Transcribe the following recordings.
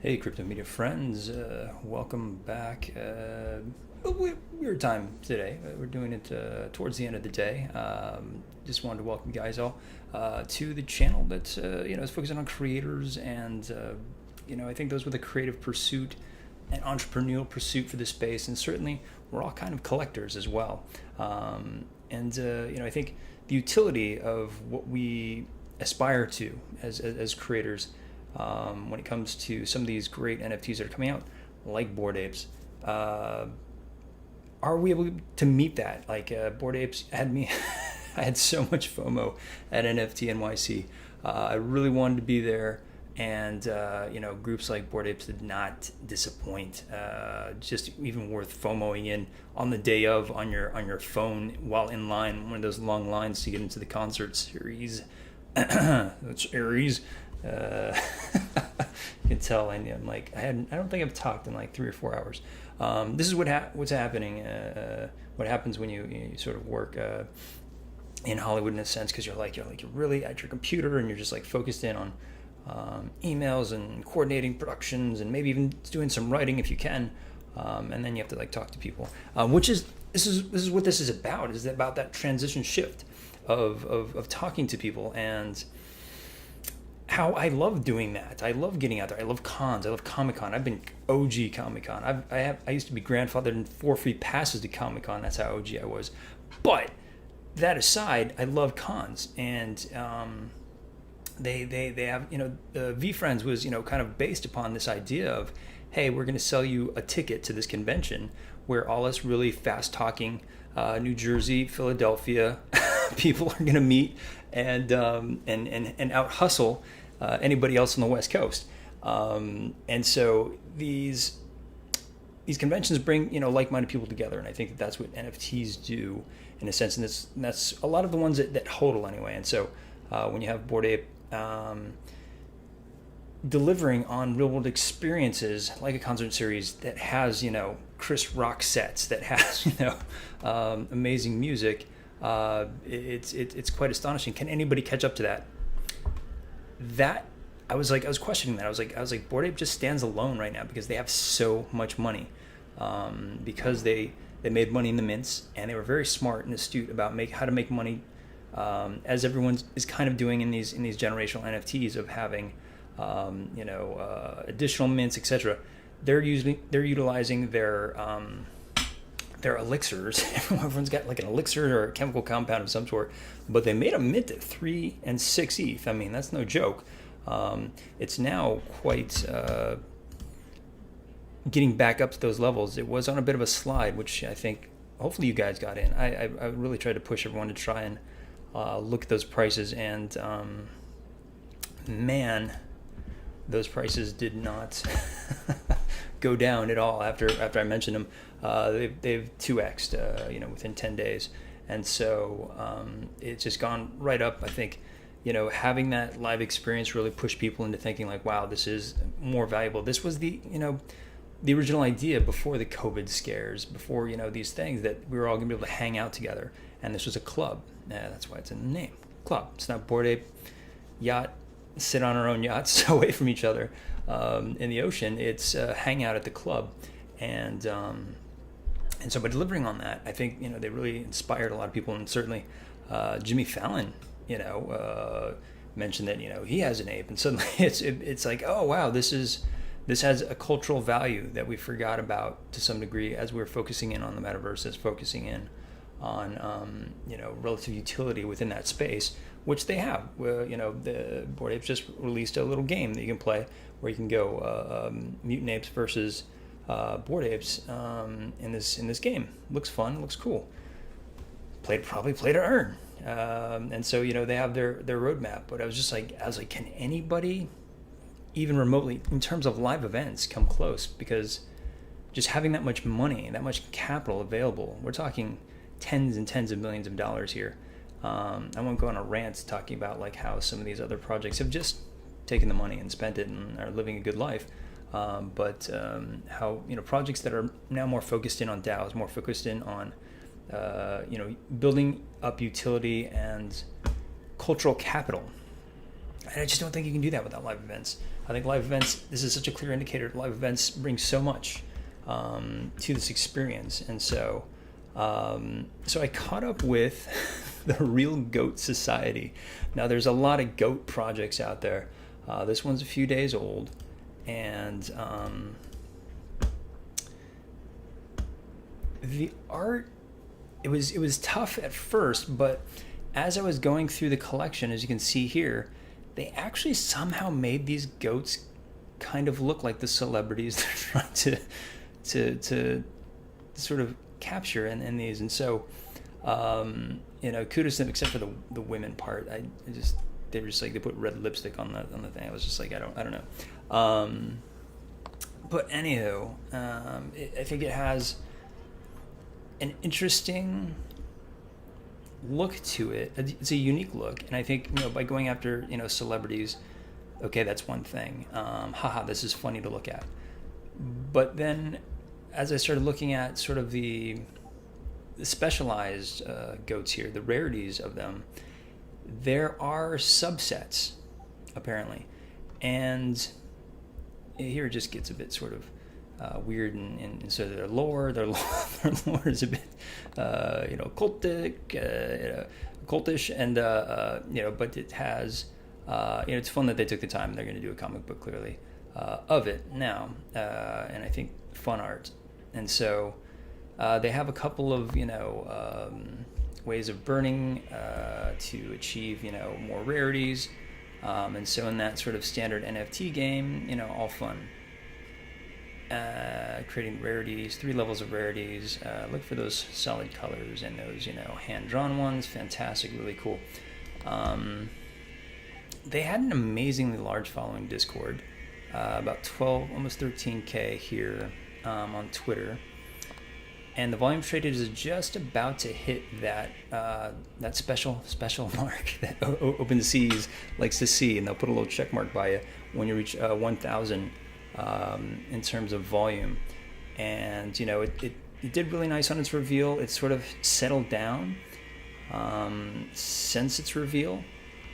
Hey, crypto media friends, welcome back. Weird time today. We're doing it towards the end of the day. Just wanted to welcome you guys all to the channel that is focusing on creators and I think those with a creative pursuit and entrepreneurial pursuit for this space, and certainly we're all kind of collectors as well. I think the utility of what we aspire to as creators when it comes to some of these great NFTs that are coming out, like Bored Apes. Are we able to meet that? Like Bored Apes had me, I had so much FOMO at NFT NYC. I really wanted to be there, and groups like Bored Apes did not disappoint. Just even worth FOMOing in on the day of on your phone while in line, one of those long lines to get into the concert series. That's Aries. You can tell, and I'm like, I don't think I've talked in like 3 or 4 hours. This is what's happening. What happens when you sort of work in Hollywood in a sense, because you're really at your computer and you're just like focused in on emails and coordinating productions and maybe even doing some writing if you can, and then you have to like talk to people, this is what this is about. Is about that transition shift of talking to people, and how I love doing that. I love getting out there. I love cons. I love Comic-Con. I've been OG Comic-Con. I used to be grandfathered in 4 free passes to Comic-Con. That's how OG I was. But that aside, I love cons, and they have, VFriends was kind of based upon this idea of, hey, we're going to sell you a ticket to this convention where all us really fast talking New Jersey, Philadelphia people are going to meet and out hustle anybody else on the West Coast. And so these conventions bring like-minded people together, and I think that's what NFTs do in a sense, and that's a lot of the ones that hodl anyway. And so when you have Bored Ape delivering on real-world experiences like a concert series that has Chris Rock sets, that has amazing music. It's quite astonishing. Can anybody catch up to that? I was questioning that. I was like, Bored Ape just stands alone right now because they have so much money, because they made money in the mints, and they were very smart and astute about how to make money, as everyone is kind of doing in these generational NFTs of having additional mints, etc. They're utilizing their elixirs. Everyone's got like an elixir or a chemical compound of some sort, but they made a mint at 3 and 6 ETH. I mean, that's no joke. It's now quite getting back up to those levels. It was on a bit of a slide, which I think hopefully you guys got in. I really tried to push everyone to try and look at those prices, and man, those prices did not go down at all after I mentioned them. They've 2x'd, within 10 days. And so it's just gone right up. I think, having that live experience really pushed people into thinking like, wow, this is more valuable. This was the original idea before the COVID scares, before, these things, that we were all gonna be able to hang out together. And this was a club. That's why it's in the name, club. It's not Bored Ape Yacht, sit on our own yachts away from each other in the ocean. It's hang out at the club. And so by delivering on that, I think they really inspired a lot of people, and certainly Jimmy Fallon mentioned that he has an ape, and suddenly it's like, oh wow, this has a cultural value that we forgot about to some degree as we're focusing in on the metaverse, as focusing in on relative utility within that space, which they have. The Bored Apes just released a little game that you can play where you can go mutant apes versus Bored Apes in this game. Looks fun, looks cool. Probably play to earn. And so they have their roadmap. But I was like, can anybody even remotely, in terms of live events, come close? Because just having that much money, that much capital available, we're talking tens and tens of millions of dollars here. I won't go on a rant talking about like how some of these other projects have just taken the money and spent it and are living a good life. But how projects that are now more focused in on DAOs, more focused in on building up utility and cultural capital And I just don't think you can do that without live events. I think live events, this is such a clear indicator. Live events bring so much to this experience. And so I caught up with the Real Goat Society. Now, there's a lot of goat projects out there. This one's a few days old, and the art, it was tough at first, but as I was going through the collection, as you can see here, they actually somehow made these goats kind of look like the celebrities they're trying to sort of capture in these. And so, kudos to them, except for the women part. They were just like, they put red lipstick on the thing. I was just like, I don't know. But anywho, I think it has an interesting look to it. It's a unique look, and I think by going after celebrities, okay, that's one thing. This is funny to look at. But then, as I started looking at sort of the specialized goats here, the rarities of them, there are subsets apparently, and here it just gets a bit sort of weird, and so their lore is a bit cultish, and but it has it's fun that they took the time. They're going to do a comic book clearly of it now, and I think fun art. And so they have a couple of ways of burning to achieve more rarities, and so in that sort of standard NFT game, all fun. Creating rarities, 3 levels of rarities. Look for those solid colors and those hand-drawn ones. Fantastic, really cool. They had an amazingly large following Discord, about 12, almost 13K here on Twitter, and the volume traded is just about to hit that special mark that OpenSeas likes to see, and they'll put a little check mark by you when you reach 1,000 in terms of volume. And it did really nice on its reveal. It's sort of settled down since its reveal.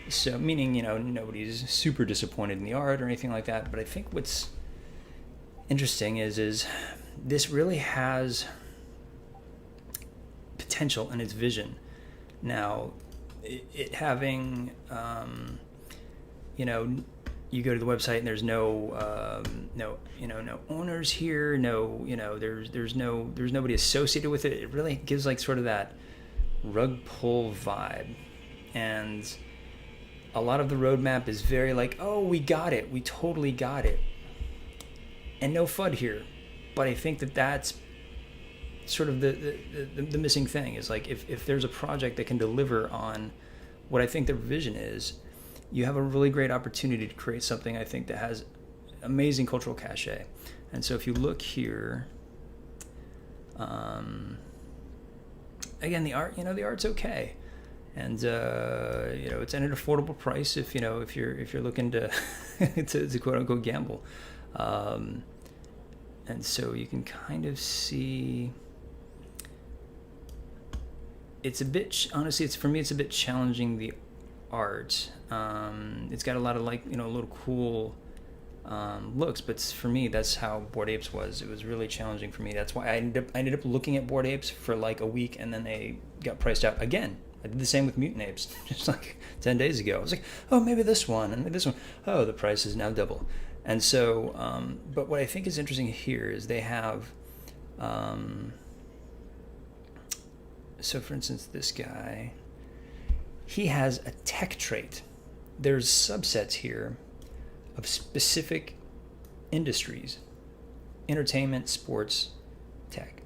So meaning, nobody's super disappointed in the art or anything like that. But I think what's interesting is this really has potential in its vision. Now, it having, you go to the website and there's no owners here. There's nobody associated with it. It really gives like sort of that rug pull vibe, and a lot of the roadmap is very like, oh, we got it, we totally got it, and no FUD here. But I think that's sort of the missing thing, is like if there's a project that can deliver on what I think their vision is, you have a really great opportunity to create something I think that has amazing cultural cachet. And so if you look here, again, the art's okay, and it's at an affordable price if you're looking to to quote unquote gamble, and so you can kind of see it's a bit honestly, for me it's a bit challenging, the art. It's got a lot of little cool looks, but for me that's how Bored Apes was. It was really challenging for me. That's why I ended up looking at Bored Apes for like a week, and then they got priced out again. I did the same with Mutant Apes just like 10 days ago. I was like, oh, maybe this one and maybe this one. Oh, the price is now double. And so but what I think is interesting here is they have so for instance, this guy, he has a tech trait. There's subsets here of specific industries: entertainment, sports, tech.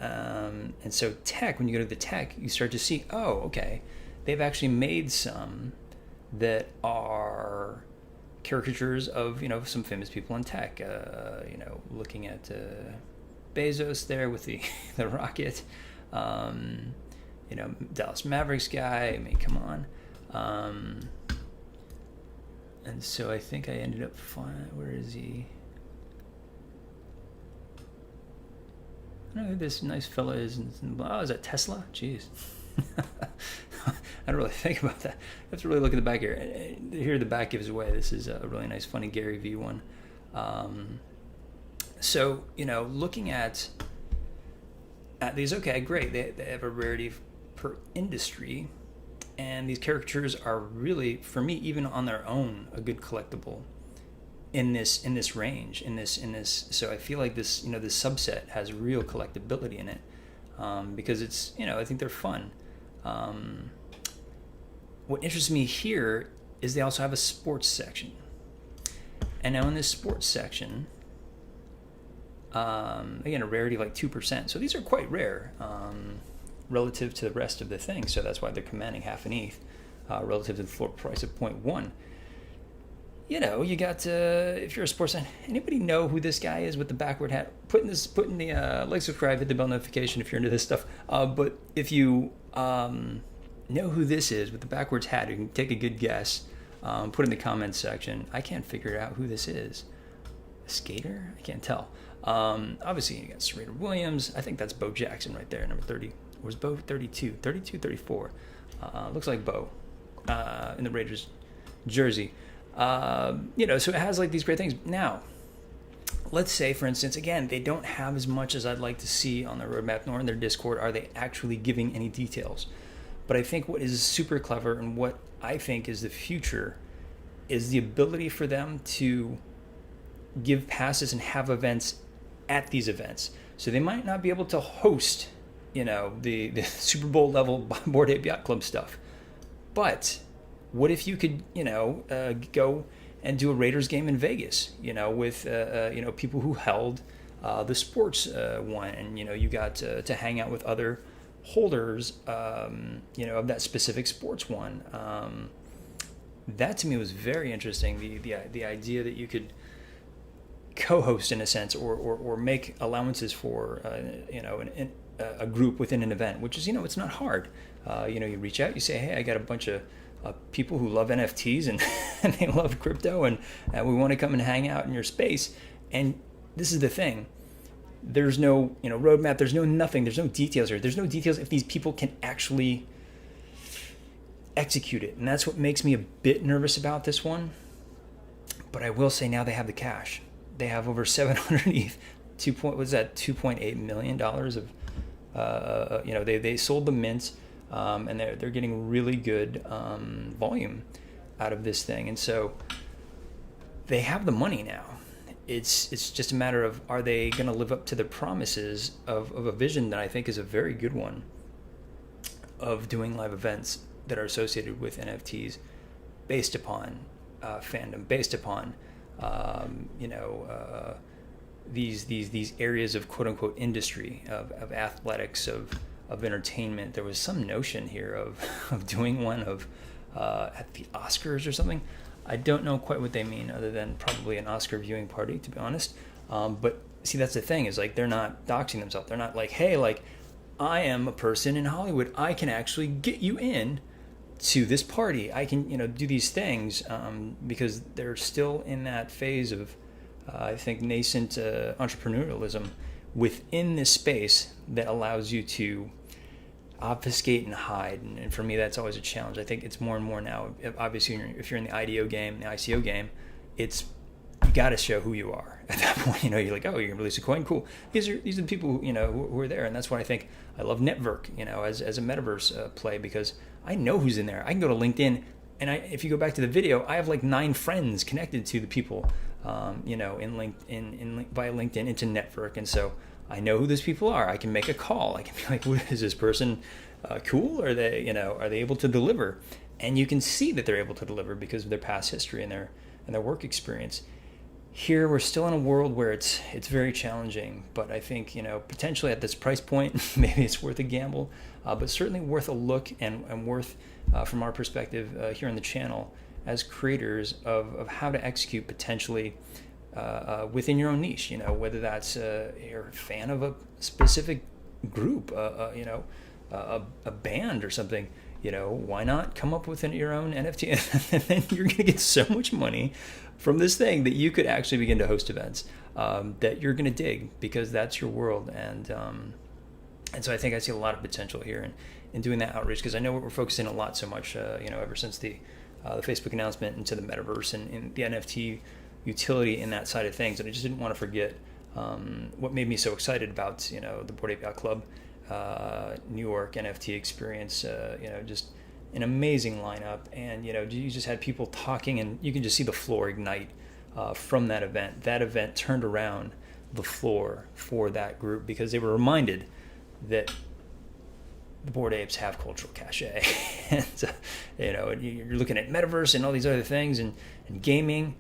And so tech, when you go to the tech, you start to see, oh, okay, they've actually made some that are caricatures of some famous people in tech. Looking at Bezos there with the the rocket. Dallas Mavericks guy. I mean, come on. And so I think I ended up where is he? I don't know who this nice fella is. Oh, is that Tesla? Jeez. I don't really think about that. I have to really look at the back here. Here the back gives away. This is a really nice, funny Gary Vee one. So, looking at these, okay, great. They have a rarity per industry. And these caricatures are really, for me, even on their own, a good collectible in this range, in this. So I feel like this, this subset has real collectability in it, because it's, I think they're fun. What interests me here is they also have a sports section. And now in this sports section, again, a rarity like 2%. So these are quite rare relative to the rest of the thing. So that's why they're commanding half an ETH relative to the floor price of 0.1. You got if you're a sports fan, anybody know who this guy is with the backward hat? Put in the like, subscribe, hit the bell notification if you're into this stuff. But if you know who this is with the backwards hat, you can take a good guess. Put in the comments section. I can't figure out who this is. A skater? I can't tell. Obviously, you got Serena Williams. I think that's Bo Jackson right there, number 30. Or was Bo 32? 32, 34. Looks like Bo in the Raiders jersey. So it has like these great things. Now, let's say, for instance, again, they don't have as much as I'd like to see on their roadmap, nor in their Discord are they actually giving any details. But I think what is super clever and what I think is the future is the ability for them to give passes and have events at these events. So they might not be able to host, the Super Bowl level Bored Ape Yacht Club stuff. But what if you could, go and do a Raiders game in Vegas, with, people who held the sports one, and, you got to hang out with other holders, of that specific sports one. That to me was very interesting. The idea that you could co-host in a sense, or make allowances for, a group within an event, which is, it's not hard. You reach out, you say, hey, I got a bunch of people who love NFTs and, and they love crypto, and we want to come and hang out in your space. And this is the thing. There's no, roadmap. There's no nothing. There's no details here. There's no details if these people can actually execute it. And that's what makes me a bit nervous about this one. But I will say now they have the cash. They have over 700 ETH, $2.8 million of, they sold the mint, and they're getting really good volume out of this thing. And so they have the money now. It's just a matter of, are they going to live up to the promises of a vision that I think is a very good one, of doing live events that are associated with NFTs based upon fandom, based upon these areas of quote unquote industry, of athletics, of entertainment. There was some notion here of doing one of at the Oscars or something. I don't know quite what they mean, other than probably an Oscar viewing party, to be honest. But see, that's the thing, is like, they're not doxing themselves. They're not like, hey, like, I am a person in Hollywood. I can actually get you in to this party. I can, do these things, because they're still in that phase of, I think, nascent entrepreneurialism within this space that allows you to obfuscate and hide, and for me that's always a challenge. I think it's more and more now, obviously, if you're in the IDO game, the ICO game, it's, you got to show who you are at that point. You're like, oh, you're gonna release a coin, cool. These are the people who are there, and that's why I think I love Network as a metaverse play, because I know who's in there. I can go to LinkedIn, and if you go back to the video, I have like 9 friends connected to the people in via LinkedIn into Network, and so I know who those people are. I can make a call. I can be like, is this person cool? Are they, are they able to deliver? And you can see that they're able to deliver because of their past history and their work experience. Here, we're still in a world where it's very challenging, but I think, potentially at this price point, maybe it's worth a gamble, but certainly worth a look, and worth, from our perspective here on the channel, as creators of how to execute potentially within your own niche, whether that's you're a fan of a specific group, a band or something, why not come up with your own NFT? And then you're going to get so much money from this thing that you could actually begin to host events that you're going to dig, because that's your world. And And so I think I see a lot of potential here in doing that outreach, because I know we're focusing a lot so much, ever since the Facebook announcement into the metaverse and the NFT utility in that side of things. And I just didn't want to forget what made me so excited about, the Bored Ape Yacht Club New York NFT experience. Just an amazing lineup, and you just had people talking, and you can just see the floor ignite from that event. That event turned around the floor for that group, because they were reminded that the Bored Apes have cultural cachet. And you're looking at metaverse and all these other things, and gaming.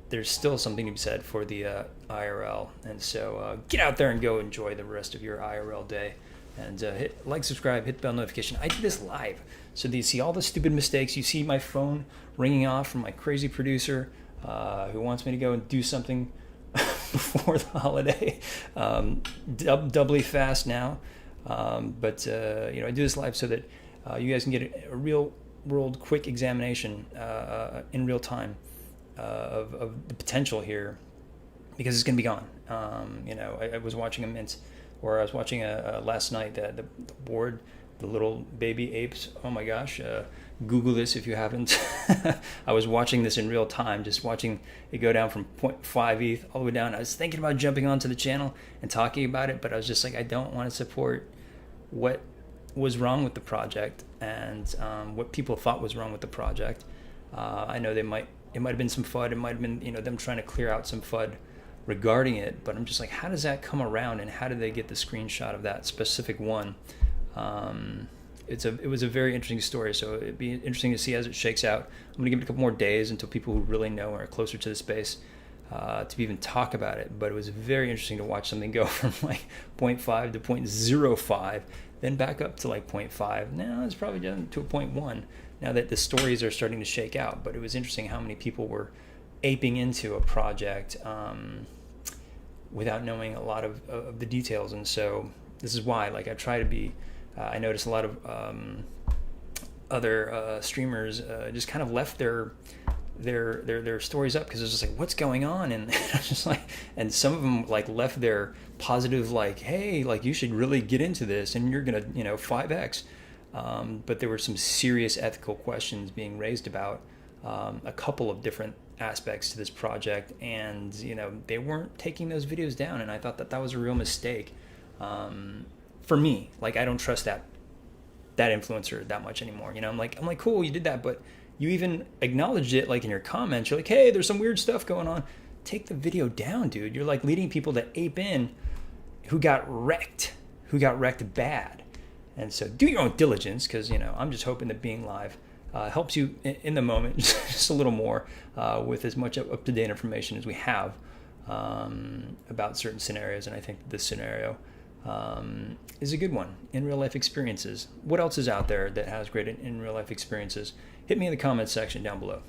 There's still something to be said for the IRL. And so get out there and go enjoy the rest of your IRL day. And hit like, subscribe, hit the bell notification. I do this live, so that you see all the stupid mistakes. You see my phone ringing off from my crazy producer who wants me to go and do something before the holiday. Doubly fast now. But I do this live so that you guys can get a real world quick examination in real time of the potential here, because it's going to be gone. I was watching I was watching last night the board, the little baby apes. Oh my gosh. Google this if you haven't. I was watching this in real time, just watching it go down from 0.5 ETH all the way down. I was thinking about jumping onto the channel and talking about it, but I was just like, I don't want to support what was wrong with the project and what people thought was wrong with the project. I know it might have been some FUD. It might have been them trying to clear out some FUD regarding it, but I'm just like, how does that come around, and how did they get the screenshot of that specific one? It was a very interesting story, so it'd be interesting to see as it shakes out. I'm going to give it a couple more days until people who really know are closer to the space to even talk about it. But it was very interesting to watch something go from like 0.5 to 0.05, then back up to like 0.5. Now it's probably down to a 0.1 now that the stories are starting to shake out. But it was interesting how many people were aping into a project without knowing a lot of the details. And so this is why, I try to be, I noticed a lot of other streamers just kind of left their stories up, because it's just like, what's going on? And just like, and some of them left their positive, hey, you should really get into this and you're gonna 5x. But there were some serious ethical questions being raised about a couple of different aspects to this project, and they weren't taking those videos down, and I thought that was a real mistake. For me, I don't trust that influencer that much anymore. I'm like, cool, you did that, but you even acknowledged it in your comments. You're like, hey, there's some weird stuff going on. Take the video down, dude. You're leading people to ape in who got wrecked bad. And so do your own diligence, because I'm just hoping that being live helps you in the moment just a little more with as much up-to-date information as we have about certain scenarios. And I think this scenario is a good one in real life experiences. What else is out there that has great in real life experiences? Hit me in the comments section down below.